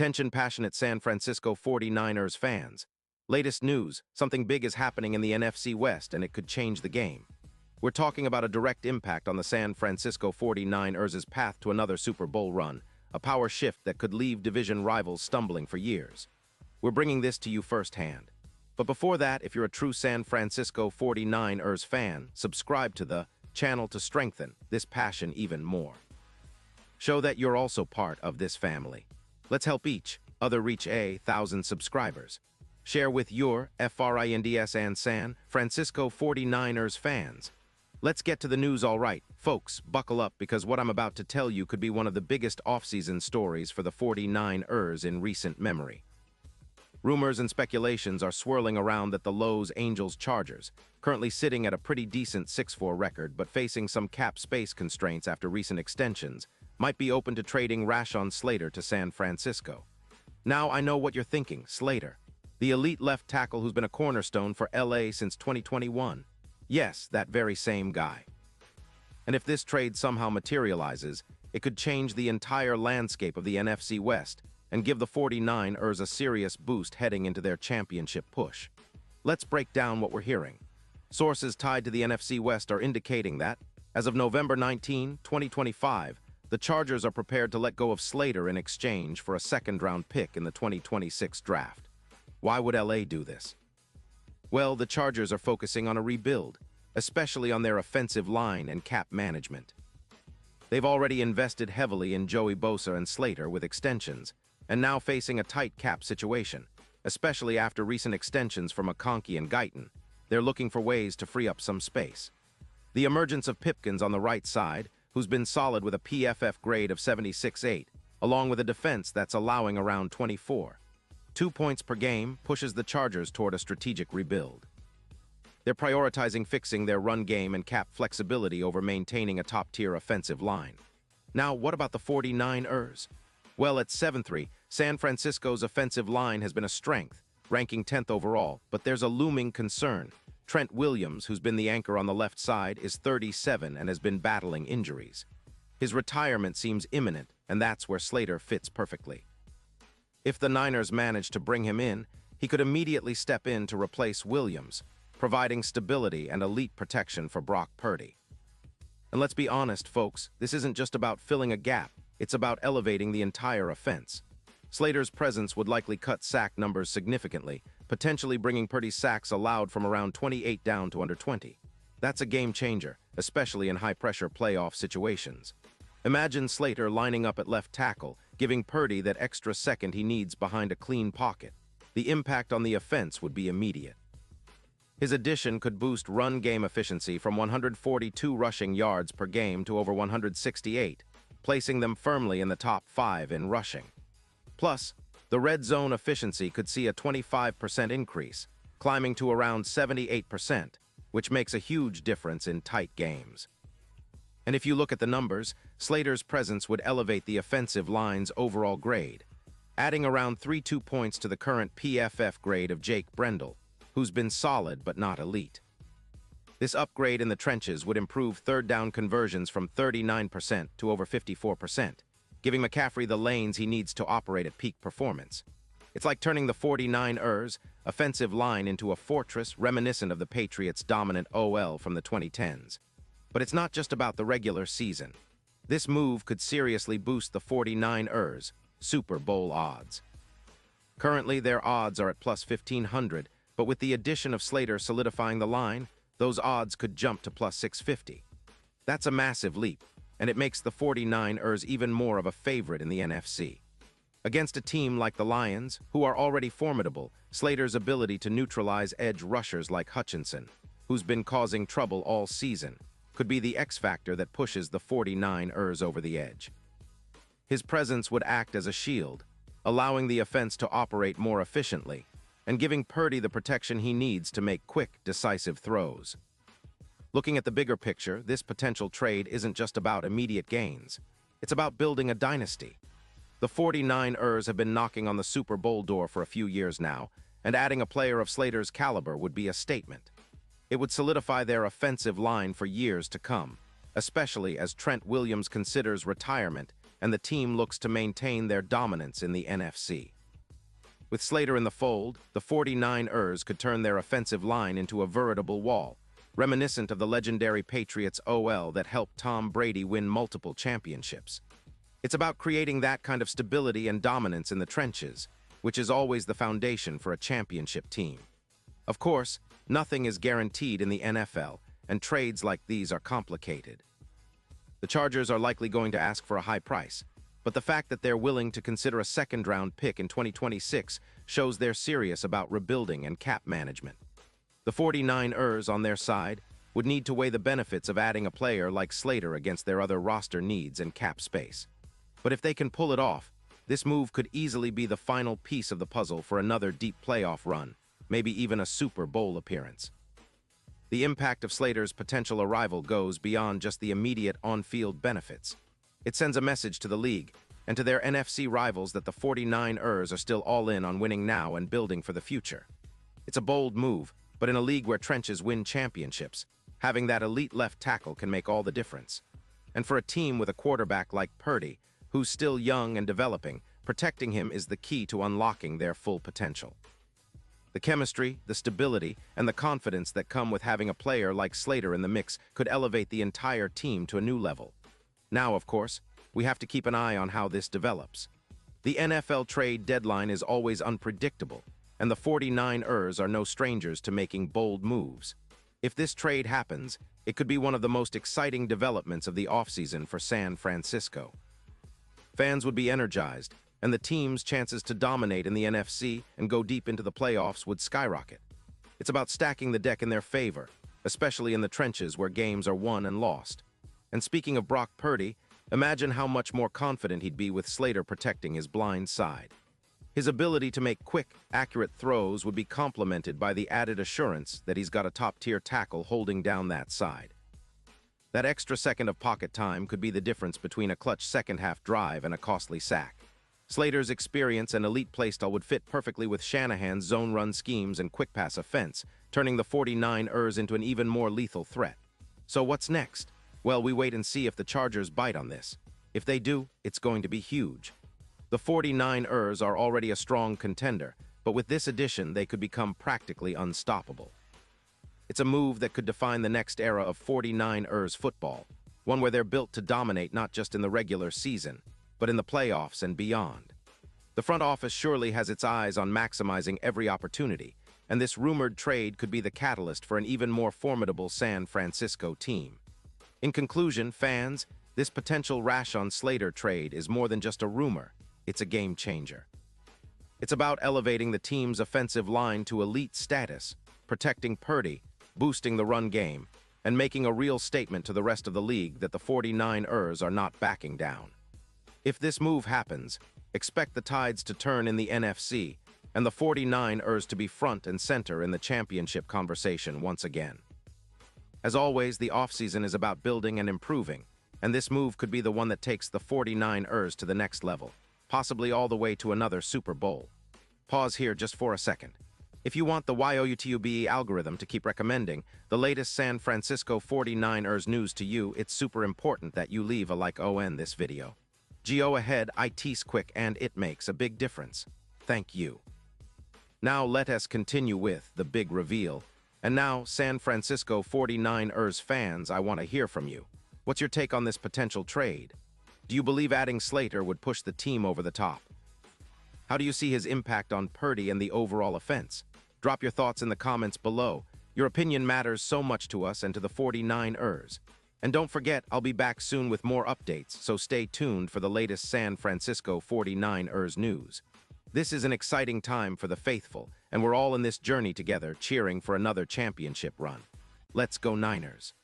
Attention passionate San Francisco 49ers fans. Latest news, something big is happening in the NFC West and it could change the game. We're talking about a direct impact on the San Francisco 49ers' path to another Super Bowl run, a power shift that could leave division rivals stumbling for years. We're bringing this to you firsthand. But before that, if you're a true San Francisco 49ers fan, subscribe to the channel to strengthen this passion even more. Show that you're also part of this family. Let's help each other reach 1,000 subscribers. Share with your FRINDS and San Francisco 49ers fans. Let's get to the news all right. Folks, buckle up because what I'm about to tell you could be one of the biggest offseason stories for the 49ers in recent memory. Rumors and speculations are swirling around that the Los Angeles Chargers, currently sitting at a pretty decent 6-4 record but facing some cap space constraints after recent extensions, might be open to trading Rashawn Slater to San Francisco. Now I know what you're thinking, Slater, the elite left tackle who's been a cornerstone for LA since 2021. Yes, that very same guy. And if this trade somehow materializes, it could change the entire landscape of the NFC West and give the 49ers a serious boost heading into their championship push. Let's break down what we're hearing. Sources tied to the NFC West are indicating that, as of November 19, 2025, the Chargers are prepared to let go of Slater in exchange for a second-round pick in the 2026 draft. Why would LA do this? Well, the Chargers are focusing on a rebuild, especially on their offensive line and cap management. They've already invested heavily in Joey Bosa and Slater with extensions, and now facing a tight cap situation, especially after recent extensions from McConkey and Guyton. They're looking for ways to free up some space. The emergence of Pipkins on the right side, who's been solid with a PFF grade of 76.8, along with a defense that's allowing around 24. 2 points per game pushes the Chargers toward a strategic rebuild. They're prioritizing fixing their run game and cap flexibility over maintaining a top-tier offensive line. Now, what about the 49ers? Well, at 7-3, San Francisco's offensive line has been a strength, ranking 10th overall, but there's a looming concern. Trent Williams, who's been the anchor on the left side, is 37 and has been battling injuries. His retirement seems imminent, and that's where Slater fits perfectly. If the Niners manage to bring him in, he could immediately step in to replace Williams, providing stability and elite protection for Brock Purdy. And let's be honest, folks, this isn't just about filling a gap, it's about elevating the entire offense. Slater's presence would likely cut sack numbers significantly, potentially bringing Purdy's sacks allowed from around 28 down to under 20. That's a game changer, especially in high-pressure playoff situations. Imagine Slater lining up at left tackle, giving Purdy that extra second he needs behind a clean pocket. The impact on the offense would be immediate. His addition could boost run game efficiency from 142 rushing yards per game to over 168, placing them firmly in the top 5 in rushing. Plus, the red zone efficiency could see a 25% increase, climbing to around 78%, which makes a huge difference in tight games. And if you look at the numbers, Slater's presence would elevate the offensive line's overall grade, adding around 3.2 points to the current PFF grade of Jake Brendel, who's been solid but not elite. This upgrade in the trenches would improve third down conversions from 39% to over 54%, giving McCaffrey the lanes he needs to operate at peak performance. It's like turning the 49ers' offensive line into a fortress reminiscent of the Patriots' dominant OL from the 2010s. But it's not just about the regular season. This move could seriously boost the 49ers' Super Bowl odds. Currently, their odds are at plus 1,500, but with the addition of Slater solidifying the line, those odds could jump to plus 650. That's a massive leap, and it makes the 49ers even more of a favorite in the NFC. Against a team like the Lions, who are already formidable, Slater's ability to neutralize edge rushers like Hutchinson, who's been causing trouble all season, could be the X-factor that pushes the 49ers over the edge. His presence would act as a shield, allowing the offense to operate more efficiently, and giving Purdy the protection he needs to make quick, decisive throws. Looking at the bigger picture, this potential trade isn't just about immediate gains. It's about building a dynasty. The 49ers have been knocking on the Super Bowl door for a few years now, and adding a player of Slater's caliber would be a statement. It would solidify their offensive line for years to come, especially as Trent Williams considers retirement and the team looks to maintain their dominance in the NFC. With Slater in the fold, the 49ers could turn their offensive line into a veritable wall, reminiscent of the legendary Patriots OL that helped Tom Brady win multiple championships. It's about creating that kind of stability and dominance in the trenches, which is always the foundation for a championship team. Of course, nothing is guaranteed in the NFL, and trades like these are complicated. The Chargers are likely going to ask for a high price, but the fact that they're willing to consider a second-round pick in 2026 shows they're serious about rebuilding and cap management. The 49ers, on their side, would need to weigh the benefits of adding a player like Slater against their other roster needs and cap space. But if they can pull it off, this move could easily be the final piece of the puzzle for another deep playoff run, maybe even a Super Bowl appearance. The impact of Slater's potential arrival goes beyond just the immediate on-field benefits. It sends a message to the league and to their NFC rivals that the 49ers are still all in on winning now and building for the future. It's a bold move, but in a league where trenches win championships, having that elite left tackle can make all the difference. And for a team with a quarterback like Purdy, who's still young and developing, protecting him is the key to unlocking their full potential. The chemistry, the stability, and the confidence that come with having a player like Slater in the mix could elevate the entire team to a new level. Now, of course, we have to keep an eye on how this develops. The NFL trade deadline is always unpredictable, and the 49ers are no strangers to making bold moves. If this trade happens, it could be one of the most exciting developments of the offseason for San Francisco. Fans would be energized, and the team's chances to dominate in the NFC and go deep into the playoffs would skyrocket. It's about stacking the deck in their favor, especially in the trenches where games are won and lost. And speaking of Brock Purdy, imagine how much more confident he'd be with Slater protecting his blind side. His ability to make quick, accurate throws would be complemented by the added assurance that he's got a top-tier tackle holding down that side. That extra second of pocket time could be the difference between a clutch second-half drive and a costly sack. Slater's experience and elite playstyle would fit perfectly with Shanahan's zone run schemes and quick pass offense, turning the 49ers into an even more lethal threat. So what's next? Well, we wait and see if the Chargers bite on this. If they do, it's going to be huge. The 49ers are already a strong contender, but with this addition, they could become practically unstoppable. It's a move that could define the next era of 49ers football, one where they're built to dominate not just in the regular season, but in the playoffs and beyond. The front office surely has its eyes on maximizing every opportunity, and this rumored trade could be the catalyst for an even more formidable San Francisco team. In conclusion, fans, this potential Rashawn Slater trade is more than just a rumor, it's a game changer. It's about elevating the team's offensive line to elite status, protecting Purdy, boosting the run game, and making a real statement to the rest of the league that the 49ers are not backing down. If this move happens, expect the tides to turn in the NFC and the 49ers to be front and center in the championship conversation once again. As always, the offseason is about building and improving, and this move could be the one that takes the 49ers to the next level, possibly all the way to another Super Bowl. Pause here just for a second. If you want the YOUTUBE algorithm to keep recommending the latest San Francisco 49ers news to you, it's super important that you leave a like on this video. Go ahead, it's quick and it makes a big difference. Thank you. Now let us continue with the big reveal. And now, San Francisco 49ers fans, I want to hear from you. What's your take on this potential trade? Do you believe adding Slater would push the team over the top? How do you see his impact on Purdy and the overall offense? Drop your thoughts in the comments below. Your opinion matters so much to us and to the 49ers. And don't forget, I'll be back soon with more updates, so stay tuned for the latest San Francisco 49ers news. This is an exciting time for the faithful, and we're all in this journey together, cheering for another championship run. Let's go Niners!